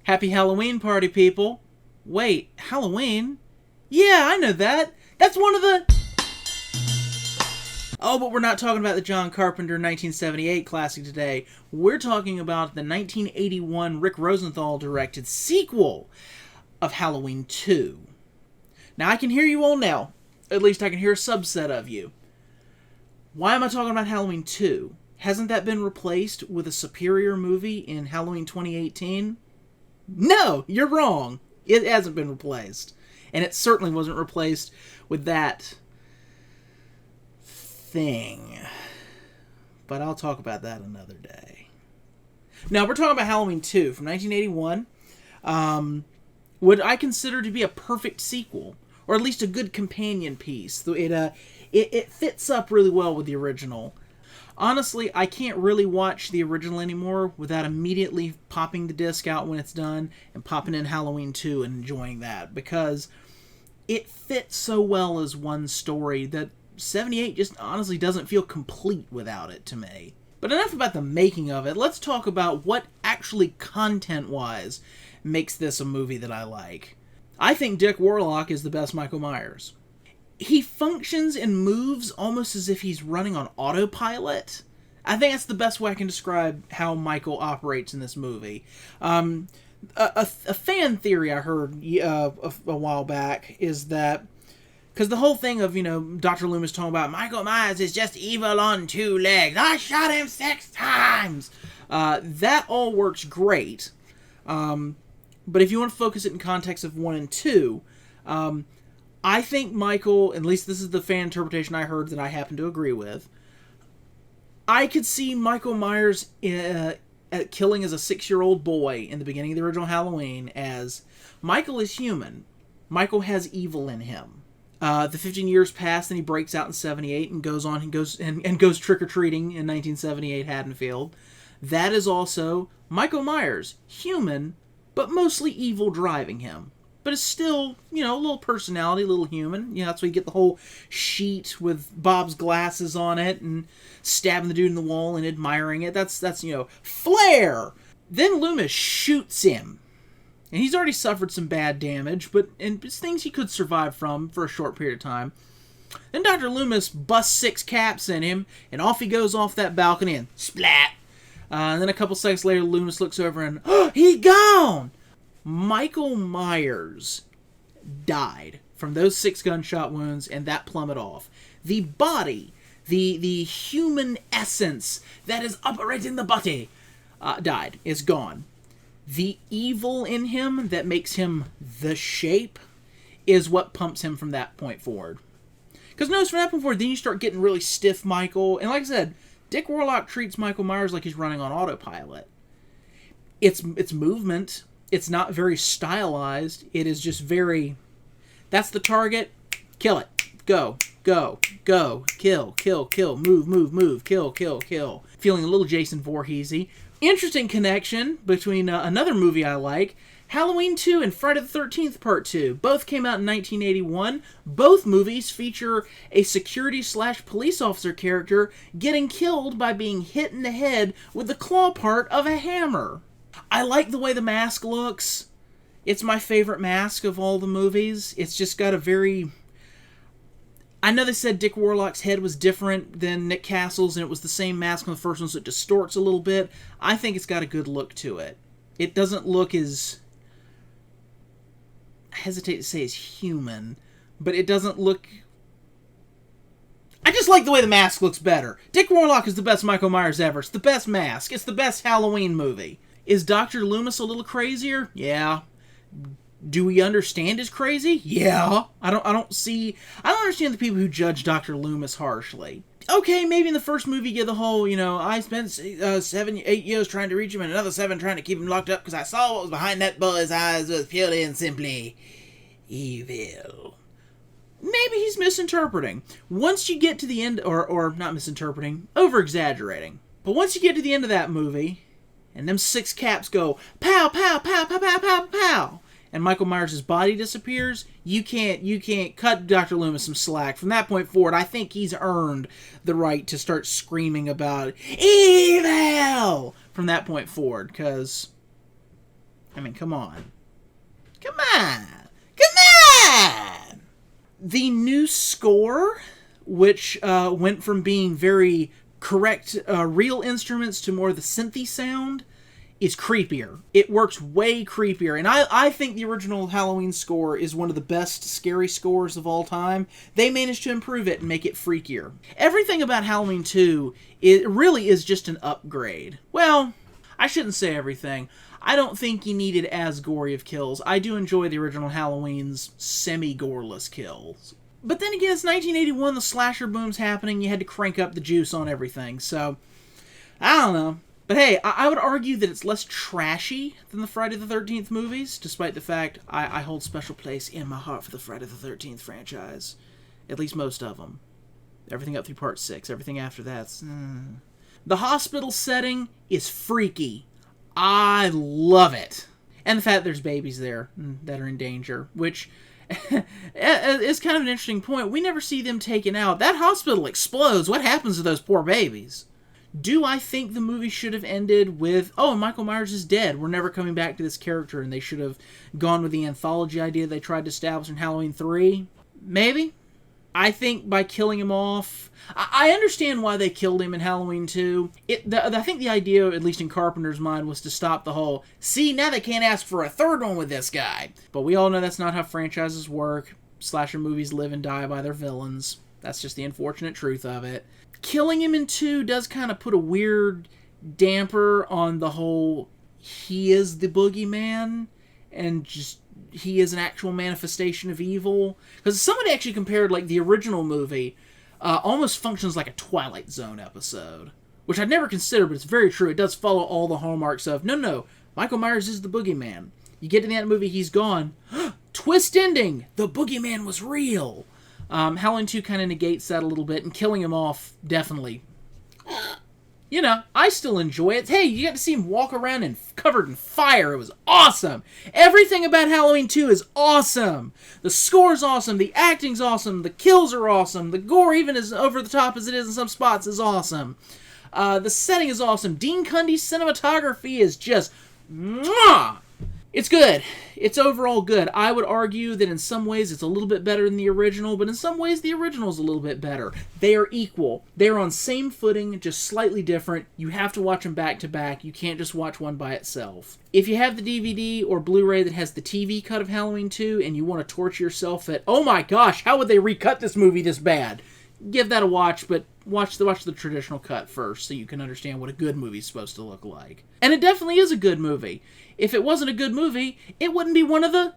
Happy Halloween party, people. Wait, Halloween? Yeah, I know that. That's one of the... Oh, but we're not talking about the John Carpenter 1978 classic today. We're talking about the 1981 Rick Rosenthal directed sequel of Halloween 2. Now, I can hear you all now. At least I can hear a subset of you. Why am I talking about Halloween 2? Hasn't that been replaced with a superior movie in Halloween 2018? No, you're wrong. It hasn't been replaced. And it certainly wasn't replaced with that thing. But I'll talk about that another day. Now, we're talking about Halloween 2 from 1981. What I consider to be a perfect sequel, or at least a good companion piece. It fits up really well with the original. Honestly, I can't really watch the original anymore without immediately popping the disc out when it's done and popping in Halloween 2 and enjoying that, because it fits so well as one story that 78 just honestly doesn't feel complete without it to me. But enough about the making of it. Let's talk about what actually content-wise makes this a movie that I like. I think Dick Warlock is the best Michael Myers. He functions and moves almost as if he's running on autopilot. I think that's the best way I can describe how Michael operates in this movie. A fan theory I heard a while back is that, because the whole thing of, Dr. Loomis talking about Michael Myers is just evil on two legs. I shot him 6 times. That all works great. But if you want to focus it in context of 1 and 2, I think Michael, at least this is the fan interpretation I heard that I happen to agree with, I could see Michael Myers killing as a 6-year-old boy in the beginning of the original Halloween as Michael is human. Michael has evil in him. The 15 years pass, and he breaks out in 78 and goes trick-or-treating in 1978 Haddonfield. That is also Michael Myers, human, but mostly evil driving him. But it's still, a little personality, a little human. That's why you get the whole sheet with Bob's glasses on it and stabbing the dude in the wall and admiring it. That's flair! Then Loomis shoots him. And he's already suffered some bad damage, and it's things he could survive from for a short period of time. Then Dr. Loomis busts 6 caps in him, and off he goes off that balcony and splat! And then a couple seconds later, Loomis looks over and, he gone! Michael Myers died from those 6 gunshot wounds and that plummet off. The body, the human essence that is operating the body, died, is gone. The evil in him that makes him the Shape is what pumps him from that point forward. Because notice from that point forward, then you start getting really stiff Michael. And like I said, Dick Warlock treats Michael Myers like he's running on autopilot. It's movement. It's not very stylized. It is just very, that's the target, kill it. Go, go, go, kill, kill, kill, move, move, move, kill, kill, kill. Feeling a little Jason Voorhees-y. Interesting connection between another movie I like, Halloween 2 and Friday the 13th Part 2. Both came out in 1981. Both movies feature a security/police officer character getting killed by being hit in the head with the claw part of a hammer. I like the way the mask looks. It's my favorite mask of all the movies. It's just got a very... I know they said Dick Warlock's head was different than Nick Castle's, and it was the same mask on the first one, so it distorts a little bit. I think it's got a good look to it. It doesn't look as... I hesitate to say as human, but it doesn't look... I just like the way the mask looks better. Dick Warlock is the best Michael Myers ever. It's the best mask. It's the best Halloween movie. Is Dr. Loomis a little crazier? Yeah. Do we understand his crazy? Yeah. I don't understand the people who judge Dr. Loomis harshly. Okay, maybe in the first movie you get the whole, I spent 8 years trying to reach him and another 7 trying to keep him locked up because I saw what was behind that boy's eyes was purely and simply evil. Maybe he's misinterpreting. Once you get to the end, or not misinterpreting, over-exaggerating. But once you get to the end of that movie, and them 6 caps go, pow, pow, pow, pow, pow, pow, pow, and Michael Myers' body disappears, you can't cut Dr. Loomis some slack. From that point forward, I think he's earned the right to start screaming about evil from that point forward, because I mean, come on. Come on! Come on! The new score, which went from being very correct real instruments to more the synthy sound, is creepier. It works way creepier. And I think the original Halloween score is one of the best scary scores of all time. They managed to improve it and make it freakier. Everything about Halloween 2, it really is just an upgrade. Well, I shouldn't say everything. I don't think you needed as gory of kills. I do enjoy the original Halloween's semi-goreless kills. But then again, it's 1981, the slasher boom's happening, you had to crank up the juice on everything, so I don't know. But hey, I would argue that it's less trashy than the Friday the 13th movies, despite the fact I hold special place in my heart for the Friday the 13th franchise. At least most of them. Everything up through part 6, everything after that's... The hospital setting is freaky. I love it. And the fact there's babies there that are in danger, which is kind of an interesting point. We never see them taken out. That hospital explodes. What happens to those poor babies? Do I think the movie should have ended with, oh, Michael Myers is dead, we're never coming back to this character, and they should have gone with the anthology idea they tried to establish in Halloween 3? Maybe. I think by killing him off... I understand why they killed him in Halloween 2. I think the idea, at least in Carpenter's mind, was to stop the whole, see, now they can't ask for a third one with this guy. But we all know that's not how franchises work. Slasher movies live and die by their villains. That's just the unfortunate truth of it. Killing him in 2 does kind of put a weird damper on the whole, he is the boogeyman, and just... he is an actual manifestation of evil. Because somebody actually compared, like, the original movie almost functions like a Twilight Zone episode. Which I'd never considered, but it's very true. It does follow all the hallmarks of, no, Michael Myers is the boogeyman. You get to the end of the movie, he's gone. Twist ending! The boogeyman was real! Halloween 2 kind of negates that a little bit, and killing him off, definitely. You know, I still enjoy it. Hey, you got to see him walk around and covered in fire. It was awesome. Everything about Halloween 2 is awesome. The score's awesome. The acting's awesome. The kills are awesome. The gore, even as over the top as it is in some spots, is awesome. The setting is awesome. Dean Cundy's cinematography is just... mwah! It's good. It's overall good. I would argue that in some ways it's a little bit better than the original, but in some ways the original is a little bit better. They are equal. They are on same footing, just slightly different. You have to watch them back to back. You can't just watch one by itself. If you have the DVD or Blu-ray that has the TV cut of Halloween 2 and you want to torture yourself at, oh my gosh, how would they recut this movie this bad? Give that a watch, but watch the traditional cut first so you can understand what a good movie's supposed to look like. And it definitely is a good movie. If it wasn't a good movie, it wouldn't be one of the